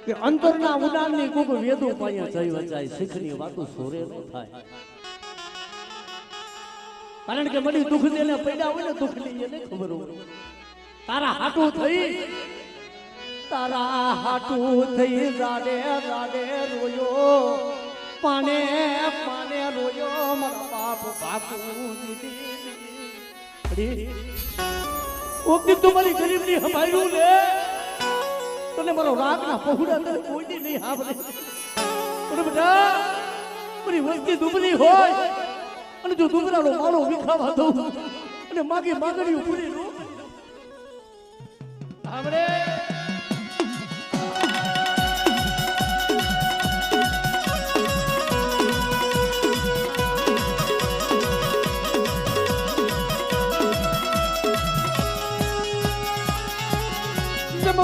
કે અંતરના ઉડાનની કોક વેદો પાયા જઈ વચાય શીખની વાતો સોરે ન થાય કારણ કે મને દુઃખ દેને પડ્યા હોય ને દુઃખ ની એને ખબર હોય તારા હાટું થઈ રાડે રાડે રોયો પાને પાને રોયો મારા બાપ બાપુ દીદી ઓકે તમારી ગરીબની હમાયું લે તને મારો રાગના પહોળા તને કોઈ દી નહીં સાંભળે અને બેટા મારી વસ્તી દુબળી હોય અને જો દુબળાનો મારો વિખાવા દઉં અને માગી માગણીઓ પૂરી નો સાંભળે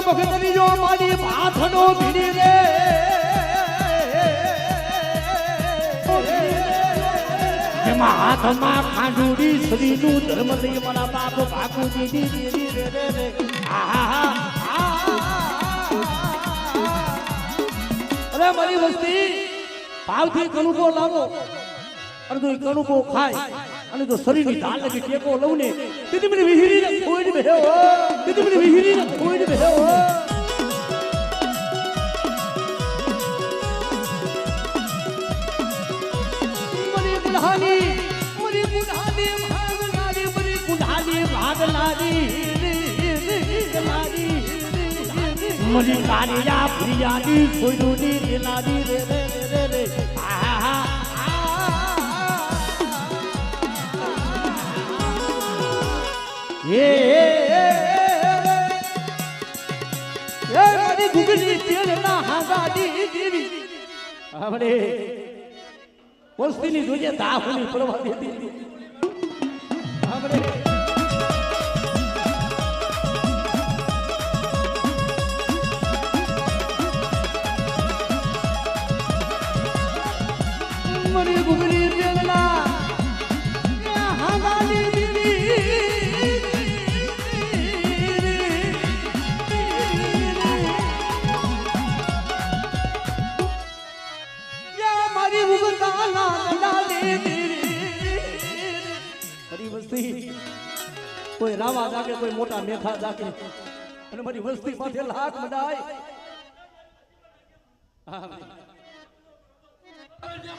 ભગતની જો મારી ભાથનો ભીડી રે જેમાં હાથમાં ખાંડુડી શ્રીનું ધર્મ લઈ મારા બાપ બાપુ દીદી રે અરે મારી વસ્તી ભાવથી કણુકો લાવો અને તો કણુકો ખાય અને જો શરીરની ધાર લગી ટેકો લઉં ને તેથી મને વિહીરીને ખોઈને બેહ્યો તેથી મને વિહીરીને ખોઈને બેહ્યો મરી બુઢાની ભાગનારી મરી બુઢાની ભાગનારી મરી કાલિયા પ્રિયાની ખોઈની રેલાની રે મારી ગુગલી તેલના હાગાડી દેવી આપણે વસ્તીની જોઈએ દાહુની પડવા દેતી આપણે મારી ગુગલી તેલના હાગાડી કોઈ રાવા જાગે કોઈ મોટા મેખા જાગે અને મારી વસ્તી માથે લાખ મડાય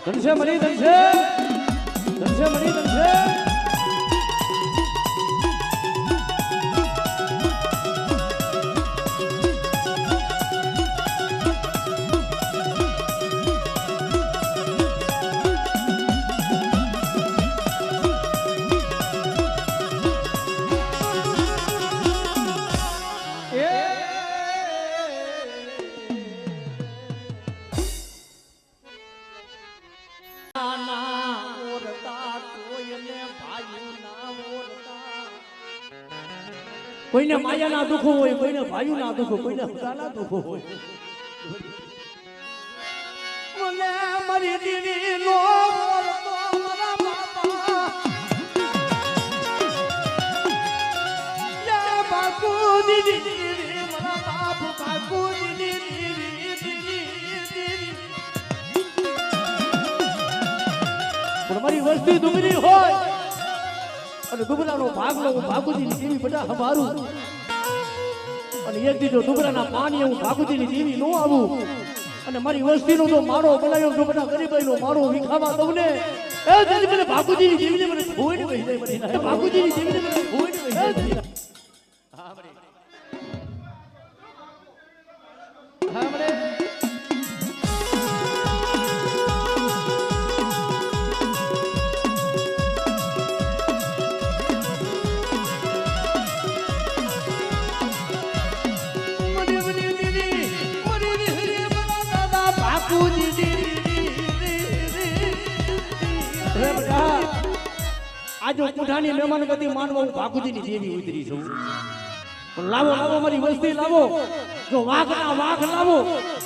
ધનશે મરી ધનશે મરી ધનશે કોઈને માયાના દુઃખો હોય કોઈને ભાઈના દુઃખો કોઈને હગાના દુઃખો હોય મને મારી દીદી નો બોલતો મારા બાપા યા બાપુ દીદી મારા બાપ બાપુ દીદી પણ મારી વસ્તી દુબળી હોય અને દુબળાનો ભાગ લો ભાગુજીની દેવી બધા હમારું અને એક દીજો દુબળાના પાણી હું ભાગુજીની દેવી નો આવું અને મારી વસ્તીનો જો મારો બનાવ્યો જો બધા ગરીબાઈનો મારો વિખાવા દઉં ને એ તેથી મને ભાગુજીની દેવીને મને ખોઈને વહી જાય મને ભાગુજીની દેવીને મને ખોઈને વહી જાય હા બરે આજો પુઠાની મહેમાન ગતિ માનવા હું ભાગુજીની દેવી ઉતરી છું લાવો મારી વસ્તી લાવો જો વાઘના વાઘ લાવો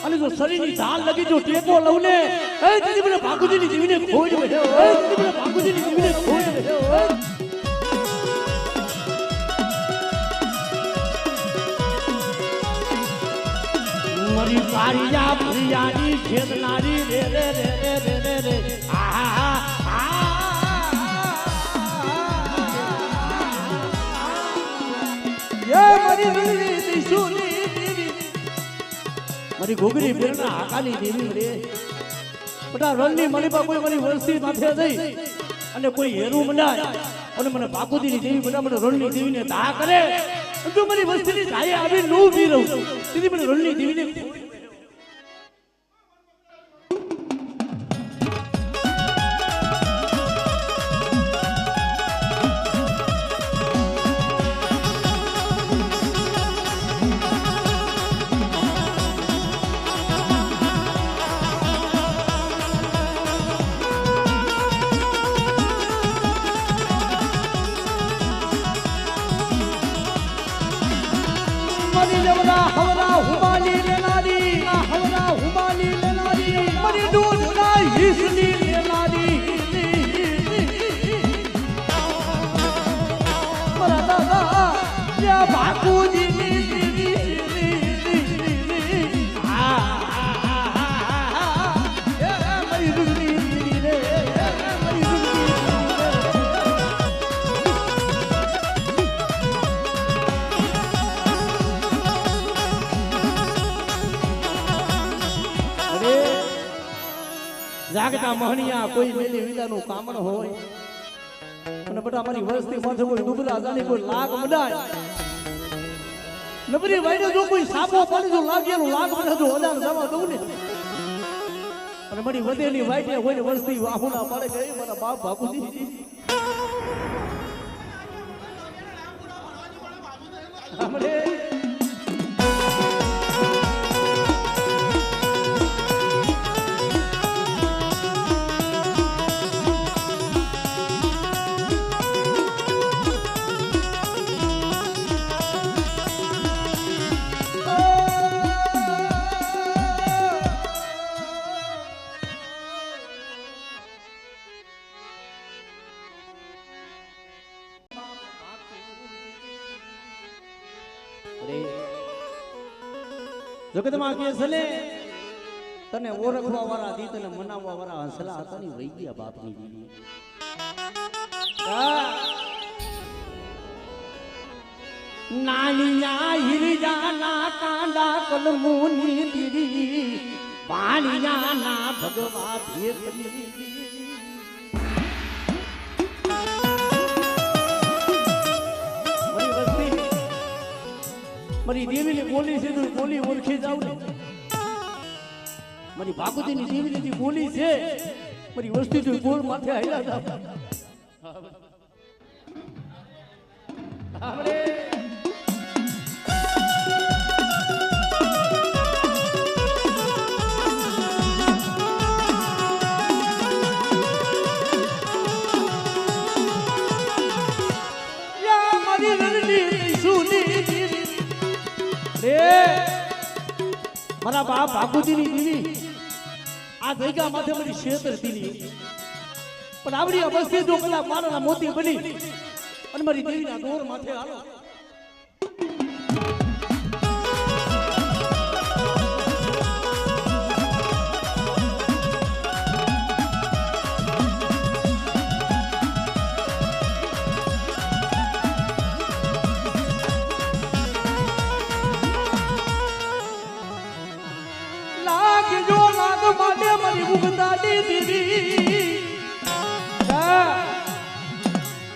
અને જો શરીરની ધાલ લગી જો ટેકો લઉં ને એ તેથી મને ભાગુજીની દેવીને ખોજ બેઠો એ તેથી મને ભાગુજીની દેવીને ખોજ બેઠો મારી જા ભરિયાની ખેતનારી રે રે રે રે રે રે રે આ મારી રણની દિશુની દેવી મારી ઘોઘરી બેરના આકાની દેવી રે બટા રણની મલીપા કોઈ મારી વરસી માથે જઈ અને કોઈ હેરું મંડાય અને મને બાપુજીની દેવી બધા મને રણની દેવીને દા કરે જો મારી વસ્તીની ધારે આવી નો ઉભી રહું તેથી મને રણની દેવીને हवरा हुमाली लेनारी हवरा हुमाली लेनारी मरी दूध ना हिसली लेनारी मरा दादा या बापूजी જાગતા મહણિયા કોઈ મેલી વિદાનું કામણ હોય અને બધા મારી વસ્તી માથે કોઈ ડુબરા જાણી કોઈ લાગ મડાય નબરી વાઈડે જો કોઈ સાપો પડી જો લાગેલું લાગ બધા જો અદાન જવા દઉં ને અને મારી વધેલી વાઈડે હોય ને વસ્તી વાહુના પડે ગઈ મારા બાપ બાપુજી આપણે જગતમાં કે સલે તને ઓળખવા વાળા દી તને મનાવવા વાળા હંસલા હતા ની વહી ગયા બાપની દીદી નાનિયા હિરજાના કાંડા કલમુની દીદી પાણિયાના ભગવા ભેખની મારી દેવીની બોલી છે તો બોલી ઓળખી જાવ ને મારી બાપુજીની દેવીની જે બોલી છે મારી વસ્તી જો બોલ માથે હાલ્યા જાવ આપણે યા મારી રણની સુની મારા બાપ બાપુજીની દેવી આ જગ્યા માથે મારી શેતર દીની પણ આવડી અવસ્થિત જો કલા મારા મોતી બની અને મારી દેવીના દોર માથે હાલો માટે મારી ઉગતાની દીદી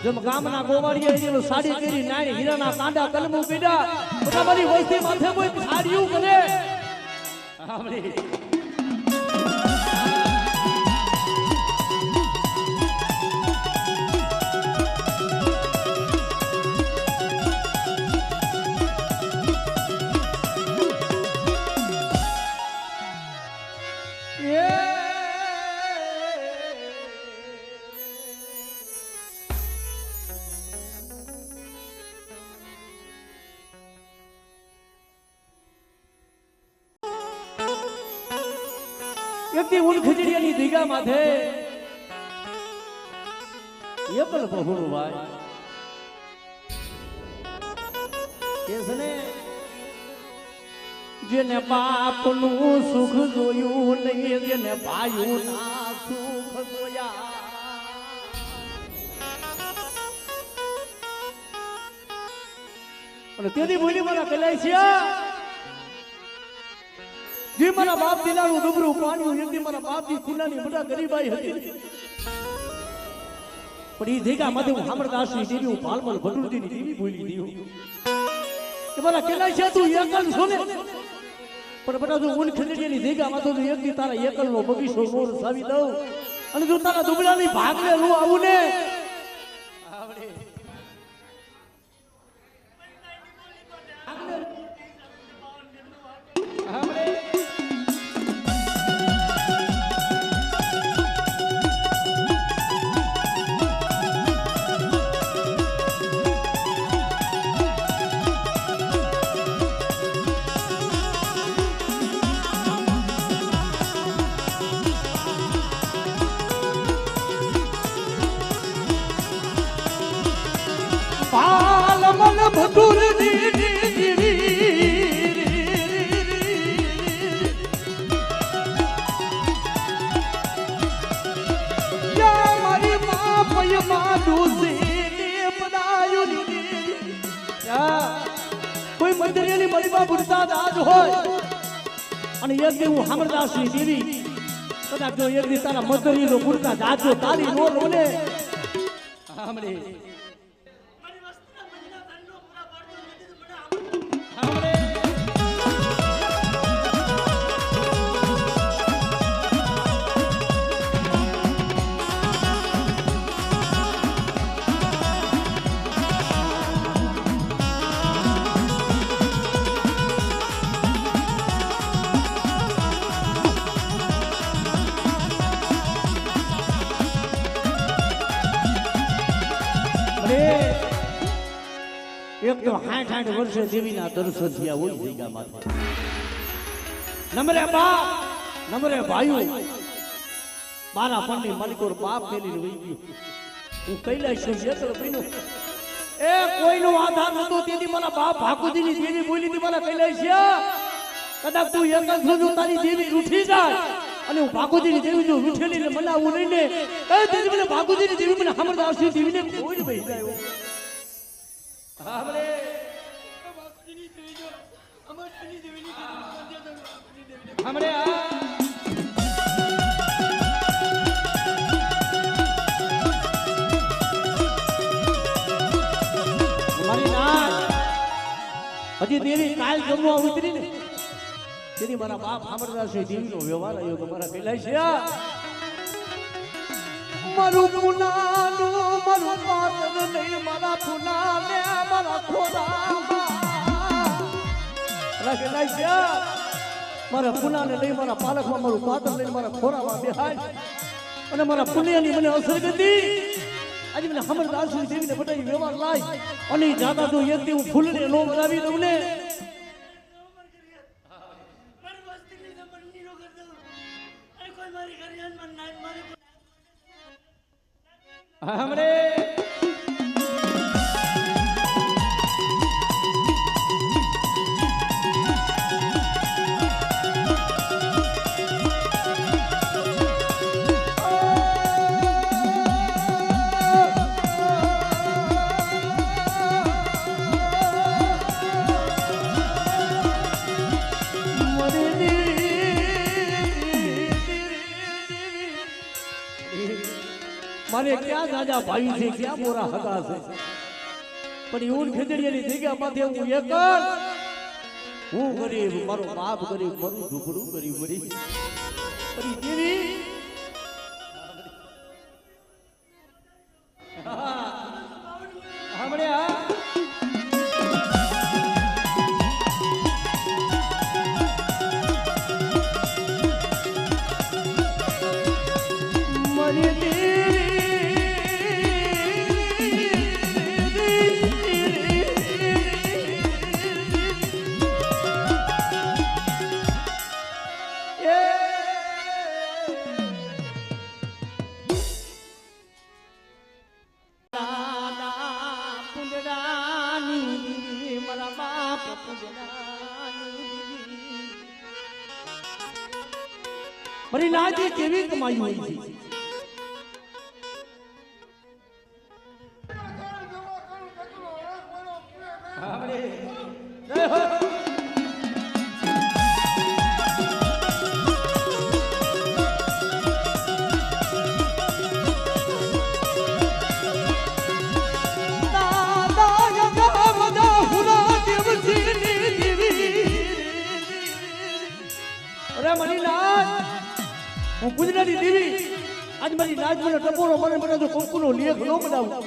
જેમ ગામના ગોવાળિયા સાડી કરી નાની હીરાના કાંડા કલમું પીડા બધા મારી વસ્તી માથે કોઈ સાડીયું કરે વ્યક્તિ ઉન ખીચડીયાની દીગા માથે એ પણ બહુનું ભાઈ કે છે ને જેને બાપનું સુખ જોયું નહીં જેને ભાઈનું ના સુખ જોયા અને તેથી બોલી મારા કલાઈ છે જે મારા બાપ દિલાનું ડુબરું પાણી એકદી મારા બાપની ખુલ્લાની મોટા ગરીબાઈ હતી પણ એ ધેગા માંથી હું હામરદાસની દેવી હું પાલમલ ભટુરજીની દેવી બોલી દીધું કે મારા કલાઈ છે તું એકલ છો ને પણ બેટા જો ઊન ખંડેરીની ધેગામાં તો એકદી તારા એકલનો બગીચો મોર સાવી દઉં અને જો તારા દુબળાની ભાગલે હું આવું ને પાલમલ ભટુરજી મારી મા પયમાં ડૂસી પડાયું કોઈ મંદિરની મારી બા બુરતા દાજ હોય અને એક દી હું હામરદાસની દેવી કદાચ જો એક દી તારા મદરીનો બુરતા દાજો તારી નો રોને હામરે એક તો 60 વર્ષે દેવીના દર્શન થયા હોય ભેગા માથે નમરે બાપ નમરે ભાઈઓ મારા પંડી માલિકોર બાપ મેલીને વહી ગયો હું કૈલાશ ક્ષેત્ર બન્યો એ કોઈનો આધાર નતો તેથી મારા બાપ ભાકુજીની દેવી બોલી હતી મારા કૈલાશ કદાચ તું એકલ છો તારી દેવી ઉઠી જાય અને હું ભાકુજીની દેવી જો ઉઠેલી ને મનાવું નહીં ને એ તેથી મને ભાકુજીની દેવી મને હામરદાસની દેવીને કોઈ વહી જાય હામરે ભાકુજીની દેવી જો અમરની દેવીની હામરે મારી ના હજી દેવી કાલ જમવા ઉતરી ને તેથી મારા બાપ હામરદાસની દેવીનો વ્યવહાર આવ્યો કે મારા કૈલાશ મારું પુનાનું મારું પાત્ર નહીં મારા પુનાને મારા ખોરામાં કૈલાશ મારા પુનાને લઈ મારા પાલકમાં મારું પાત્ર લઈને મારા ખોરામાં બેહાય અને મારા પુણ્યની મને અસર કરી આજે મને હામરદાસની દેવીને બધાય વ્યવહાર લાય અને જાતા તો એક દી હું ફૂલને નો બનાવી દઉં ને हमरे मारे क्या राजा भाई से क्या मोरा हगा से पर यून खेदड़ियानी जगह माथे हूं एकल हूं गरीब मारो बाप गरीब मारो झूपड़ू गरीब बड़ी पर देवी हमरे મારી નાજી કેવી કમાઈ હોય છે હું ગુજરાતી દેવી આજ મારી નાચ મને ટપોરો મને મને તો કંકુનો લેખ ન બનાવું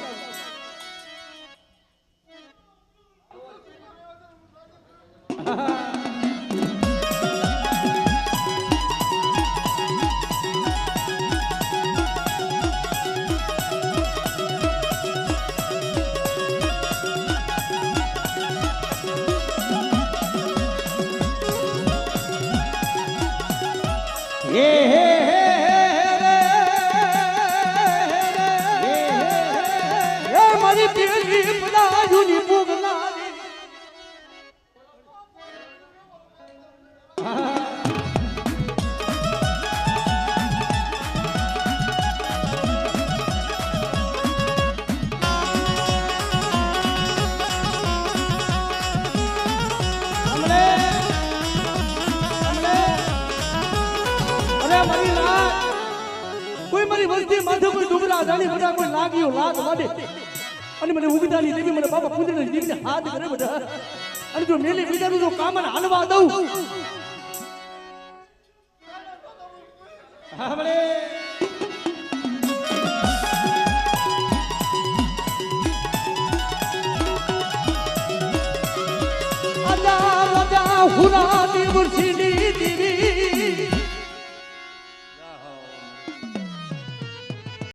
કોઈ લાગ્યો લાગ વાડે અને મને ઉગદાની દેવી મને બાબા કુદરતની દેવીને હાથ કરે બધા અને જો મેલે બીજાનું જો કામન હાલવા દઉં હાવળે આજા રાજા હુરા દેવસીની દેવી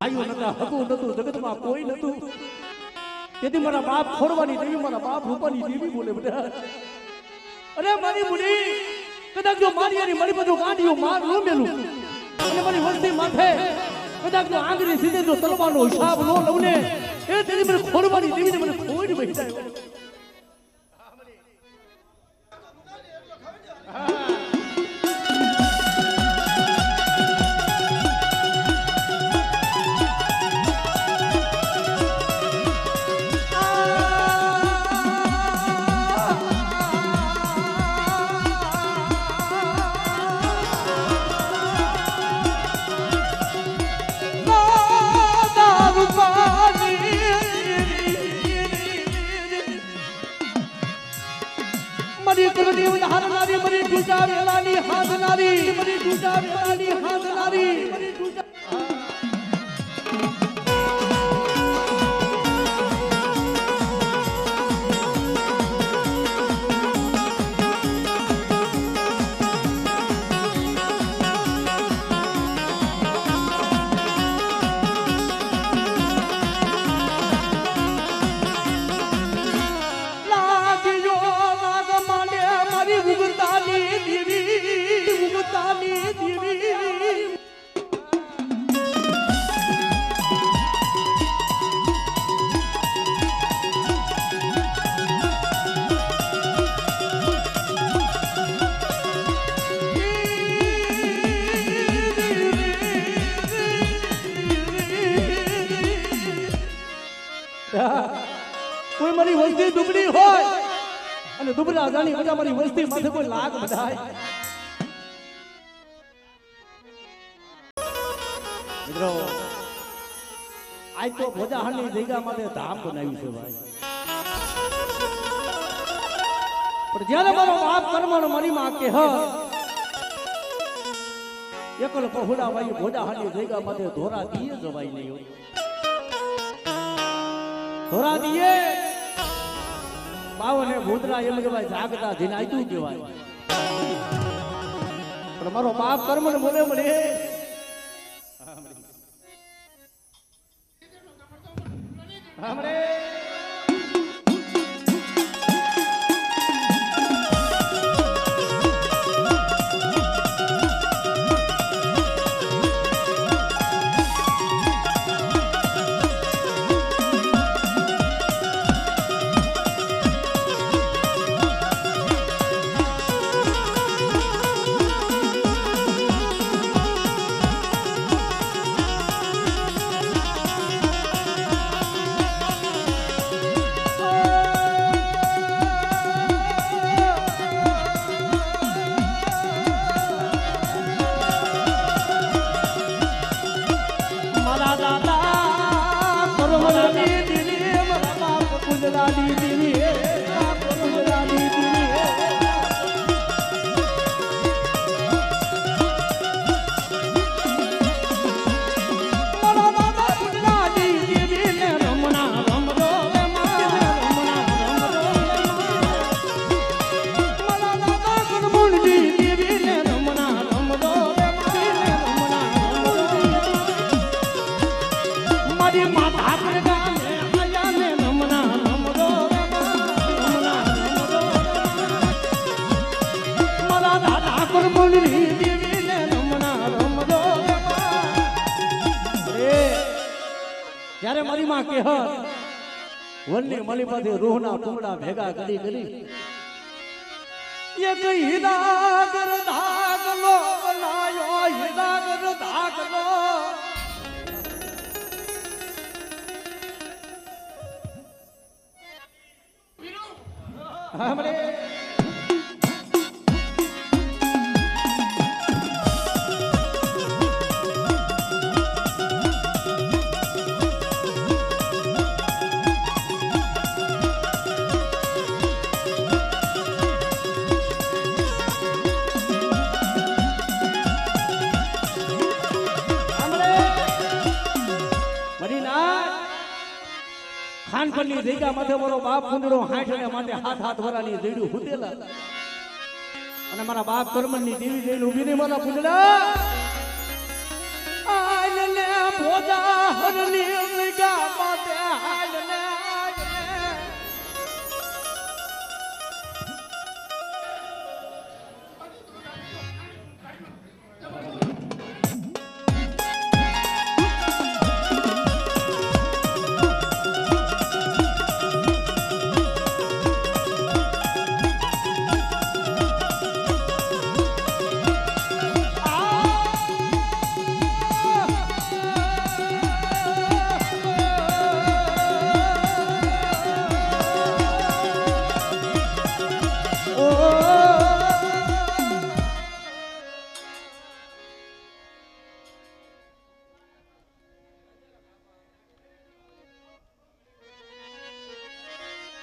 આયો નતા હકુ નતું જગતમાં કોઈ નતું તેથી મારા બાપ ખોરવાની દેવી મારા બાપ રૂપાની દેવી બોલે બધા અરે મારી બુડી કદાચ જો મારી અને મારી બધું ગાડીઓ માર નો મેલું અને મારી વસ્તી માથે કદાચ જો આંગળી સીધે જો તલવાનો હિસાબ નો લઉં ને એ તેની મને ખોરવાની દેવીને મને ખોઈ બેસી જાય કોઈ મારી વસ્તી દુબળી હોય અને દુબળા જાણી બધા મારી વસ્તી માથે કોઈ લાગ બધાય મિત્રો આજ તો ભોજાહાની જગ્યા માટે ધામ બનાવ્યું છે ભાઈ પણ જ્યારે મારો બાપ કર્મનો મારી માં કે હ એકલ પહોળા ભાઈ ભોજાહાની જગ્યા માટે ધોરા દીએ જવાય નહીં હોય ધોરા દીએ બાવને ભૂતરા એમ કહેવાય જાગતા જીનાયતું કહેવાય પણ મારો બાપ કર્મ ને બોલે મને हमरे મારી માતા કર ગામે આયા ને નમના નમરો નમના નમરો મારા દાદા પર બોલી દેવી ને નમના નમરો જ્યારે મારી માં કહેત વનની મળી પાસે રૂહના ટુકડા ભેગા કરી કરી એક હિદાગર ધાગલો બનાયો હિદાગર ધાગલો हमरे ખાનપણની જગ્યા માથે મારો બાપ કુંડળો હાંઠને માટે હાથ હાથ વરાની જઈડું હુતેલા અને મારા બાપ કર્મની દેવી જઈને ઊભી ને મારા કુંડળા આલને ભોજા હરની જગ્યા માથે આલને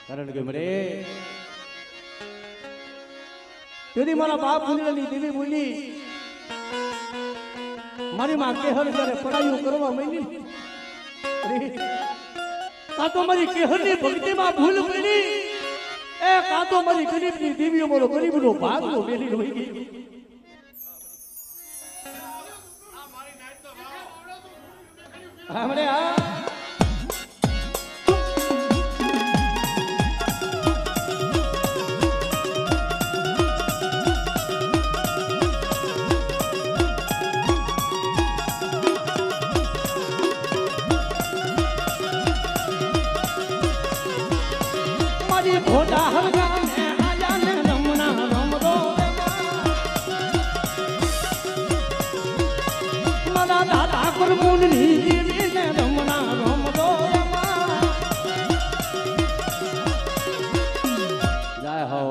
કારણ કે મરે તેથી મારા બાપ કુંડળની દેવી બોલી મારી માં કેહર જ્યારે પડાયું કરવા માંડી કાં તો મારી કેહરની ભક્તિમાં ભૂલ પડી એ કાં તો મારી ગરીબની દેવીઓ મારો ગરીબનો ભાગનો મેલી હોઈ ગઈ हमरे आ भोजा हलगा में आया ने नमना नमरो मारा दादा पर मुननी देवी ने नमना नमरो जय हो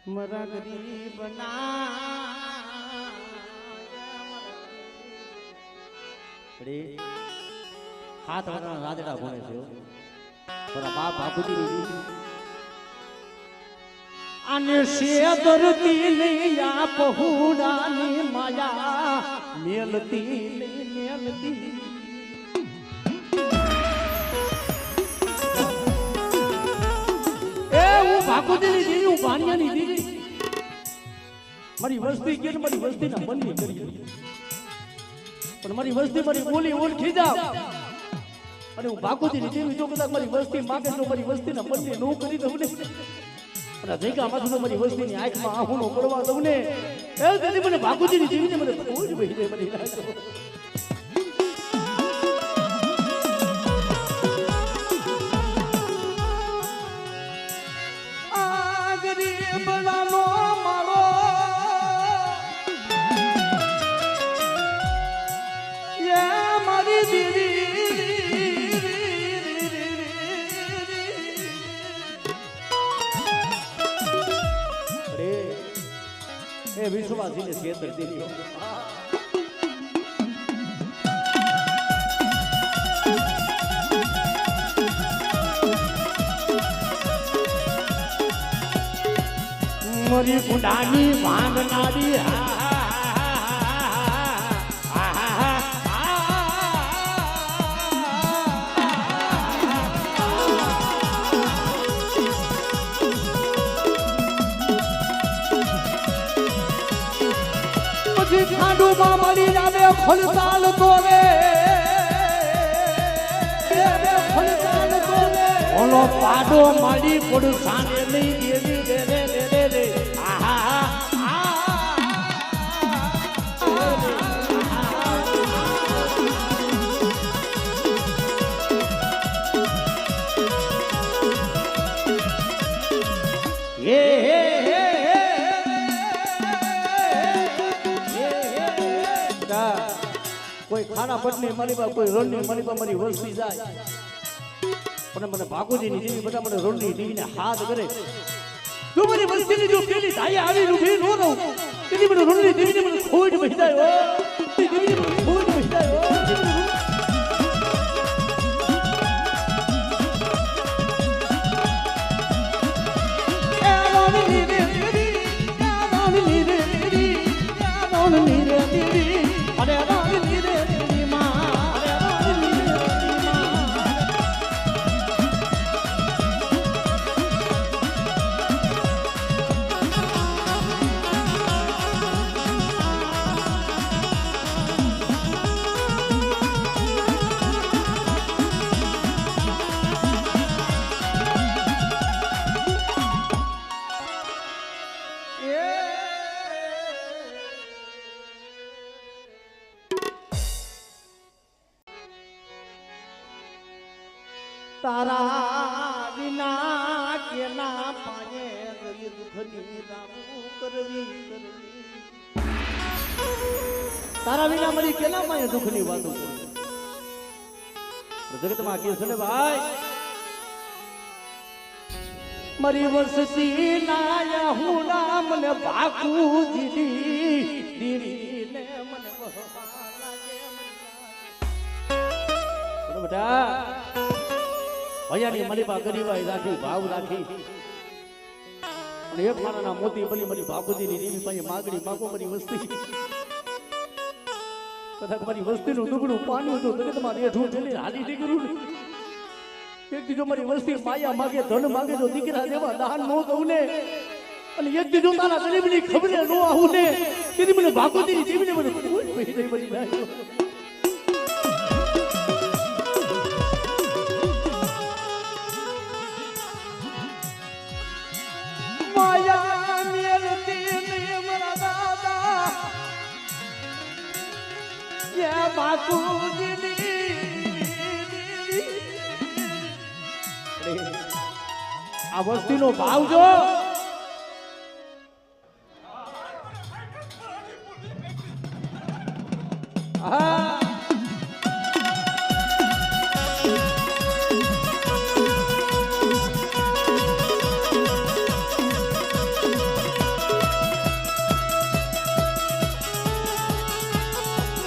मरा गरीब हाथ वाला राजड़ा भोने से थोड़ा बाप बापूजी अने से दरती नहीं या पहुरानी माया मेलती नहीं मेलती ભાગોદરી દેવી હું ભાણિયાની દેવી મારી વસ્તી કે મારી વસ્તીના મનની કરી પણ મારી વસ્તી મારી બોલી ઓળખી જાવ અને હું ભાગોદરી દેવી જો કદાચ મારી વસ્તી માગે તો મારી વસ્તીના મનને નો કરી દઉં ને અને જગ્યામાં તો મારી વસ્તીની આંખમાં આહુનો પડવા દઉં ને એ તેથી મને ભાગોદરી દેવીને મને કોઈ જ વહી દે મને રાખો વિશ્વાસીને છેતર દીધો મારી ગુંડાની ભાંગનારી પછી ખાંડુમાં મળી જાવે ફલતાલ તો રે ઓલો પાડો મારી પડું સાને લઈ દેવી રે રે રે રે કોઈ ખાના પટની મારી બા કોઈ રોડની મારી બા મારી વસ્તી જાય પણ મને ભાગોજીની દેવી બધા મને રોડની દેવીને હાથ કરે તું મારી વસ્તીની જો પેલી ધાઈ આવી ઊભી નો રહું તેની મને રોડની દેવીને મને ખોટ બહિદાય ઓ દેવીને મને ખોટ બહિદાય ઓ તારા વિના કેના પાયે દુઃખની રામુ કરવી તારા વિના મળી કેના પાયે દુઃખની વાતો જગતમાં કે છે ને ભાઈ મારી વસતી નાયા હું નામ ને ભાકુજી દીવી ને મને બહવા લાગે બેટા ભૈયાની મલીબા ગરીબાઈ રાખી ભાવ રાખી અને એક મારાના મોતી બની મારી બાપુજીની દેવી પાસે માગણી માગો મારી વસ્તી કદાચ મારી વસ્તીનું દુગડું પાણી હતું તો તમારે એઠું પેલી હાલી દીકરું એક દીજો મારી વસ્તી માયા માગે ધન માગે તો દીકરા દેવા દાન નો દઉં ને અને એક દીજો તારા ગરીબની ખબરે નો આવું ને તેથી મને બાપુજીની દેવીને મને કોઈ પૈસા બની નાખ્યો આ વસ્તીનો ભાવ જો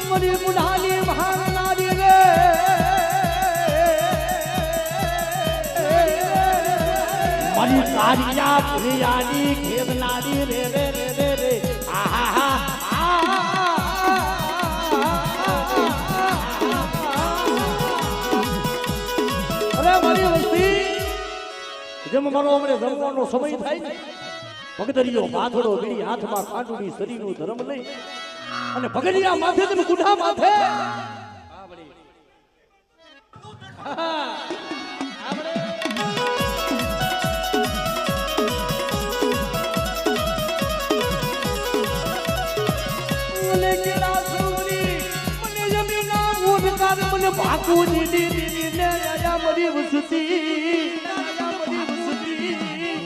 મરી બુઢાની ભાંગનારી રે મારી કારિયા પ્રિયાની ખેવનારી રે રે રે રે રે અરે મારી વસ્તી જેમ મારો અમને જમવાનો સમય થાય ને ભગદરીયો માથડો બીડી હાથમાં ખાંડુની શરીરનું ધર્મ લઈ અને ભગડિયા માથે તમે ગુઢા માથે મને કેલા સુરી મને જમીના ઉડકાર મને ભાકુની દીદી ને આયા મરી વસતી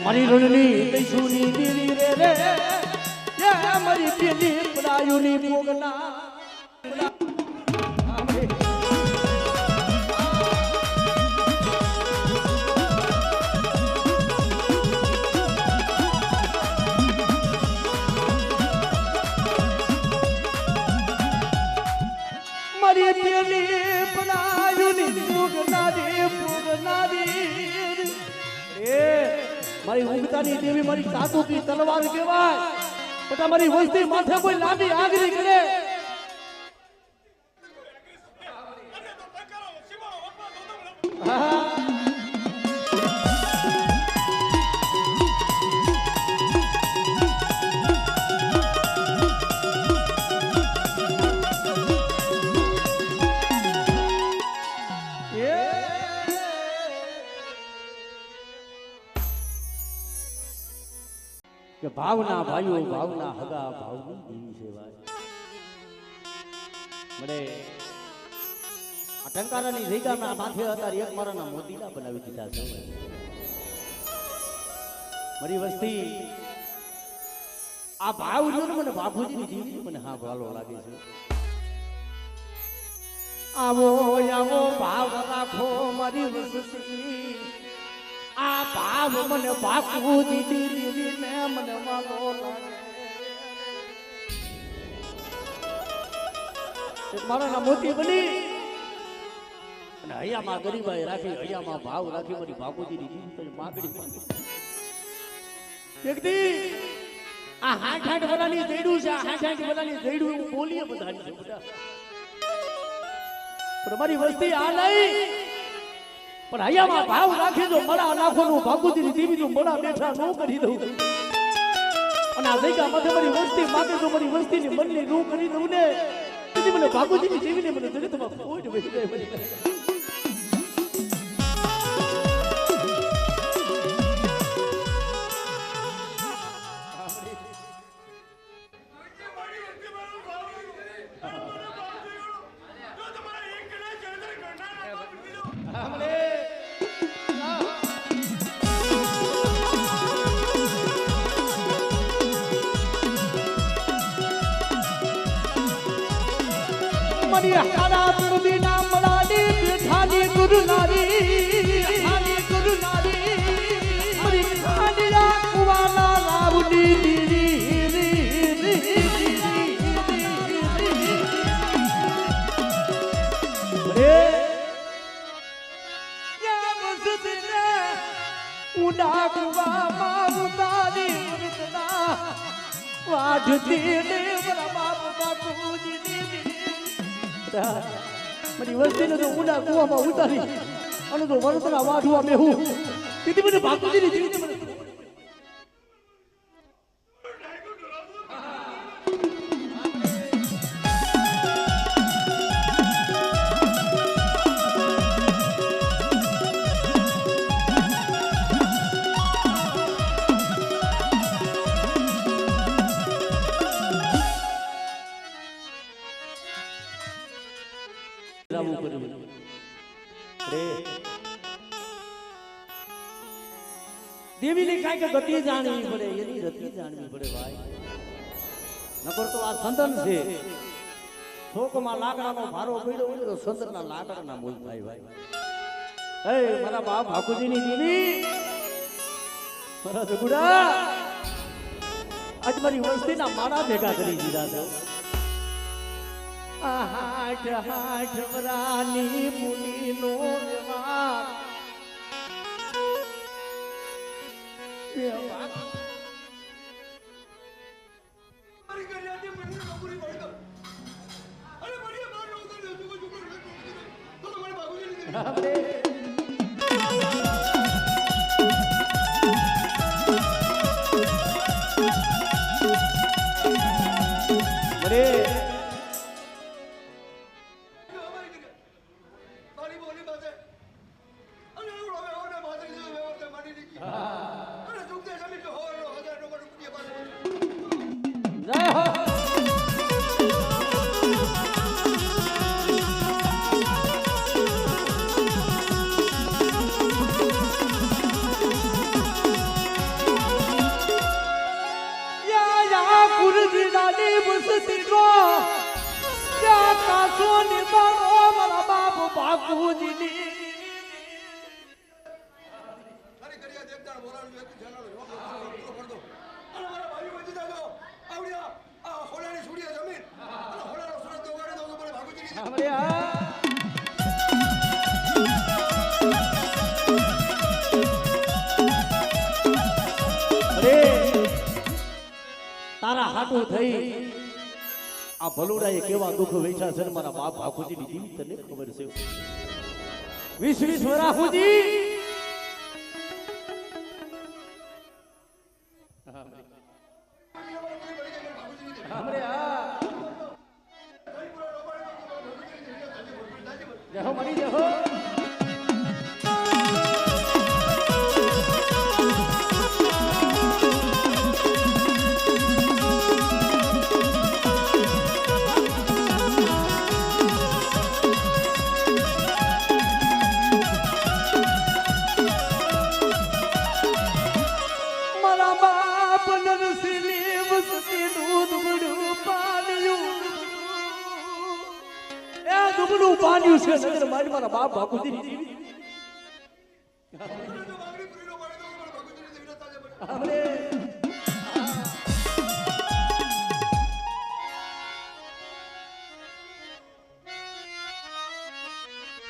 મારી રણની કઈસુની દીદી રે રે યા મરી પેલી પડાયુની ભોગના મારી પેલી પડાયુની ભોગનારી એ મારી ઉગતાની દેવી મારી સાતુકી તલવાર કહેવાય પણ તમારી વસ્તી માથે કોઈ લાંબી આગરી કરે કે ભાવના ભાઈઓ ભાવના હગા ભાવની દેવી સેવા મળે આ ટંકારાની જગ્યાના માથે અત્યારે એક મારાના મોતીલા બનાવી દીધા છે મારી વસ્તી આ ભાવ જો ને મને બાપુજીની દેવી મને હા ભાલો લાગે છે આવો આવો ભાવ રાખો મારી વસ્તી આ ભાવ મને બાપુજી દેવી ને મને વાલો લાગે મારા ના મોતી બની અને હૈયામાં ગરીબાઈ રાખી હૈયામાં ભાવ રાખી મારી બાપુજીની દેવી માગણી એકદી આ હાઠ હાઠ વરાની જઈડું છે હાઠ હાઠ વરાની જઈડું એવું બોલીએ બધાની છે બધા પણ મારી વસ્તી આ નહીં પણ હૈયામાં ભાવ રાખી દો મરા લાખોનું બાપુજીની દેવીનું મરા બેઠા ન કરી દઉં અને આ જગ્યા માથે મારી વસ્તી માગે તો મારી વસ્તીની મનની રૂ કરી દઉં ને તેથી મને બાપુજીની દેવીને મને જગતમાં ફોડ વહી જાય મને हरा तुरबी नाम मराली बिठानी गुरु नारी मरी खानिया कुवाना रावली उड़ा कुवा मारुतानी मृतना वाढ़ती ने बड़ा बाप बापूजी મારી વસ્તીને તો ઊંડા કુવામાં ઉતારી અને તો વરસના વાઢવા બેહું તેથી મને બાપુજીની જીવને મને દેવીની કાંઈક ગતિ જાણવી પડે એની રતિ જાણવી પડે ભાઈ નકર તો આ સંતન છે છોકમાં લાકડાનો ભારો પડ્યો હોય તો સંતના લાકડાના મોલ થાય ભાઈ હે મારા બાપ ભાકુજીની દેવી મારા સગુડા આજ મારી વસ્તીના માળા ભેગા કરી દીધા છે હાઠ હાઠ વરાની મુનીનો વ્યવહાર હાટું થઈ આ ભલુડાએ કેવા દુઃખ વેઠ્યા છે ને મારા બાપ ભાખુજીની દીવી તને ખબર છે 20 વર્ષ સુધી हमरे जय हो मरी जय हो मारा बाप नरसिंह वसती दूध बड़ू पानिયું એ દુબળું પાનિયું છે નજર મારી મારા બાપ ભાગુજીની દીવી આપણે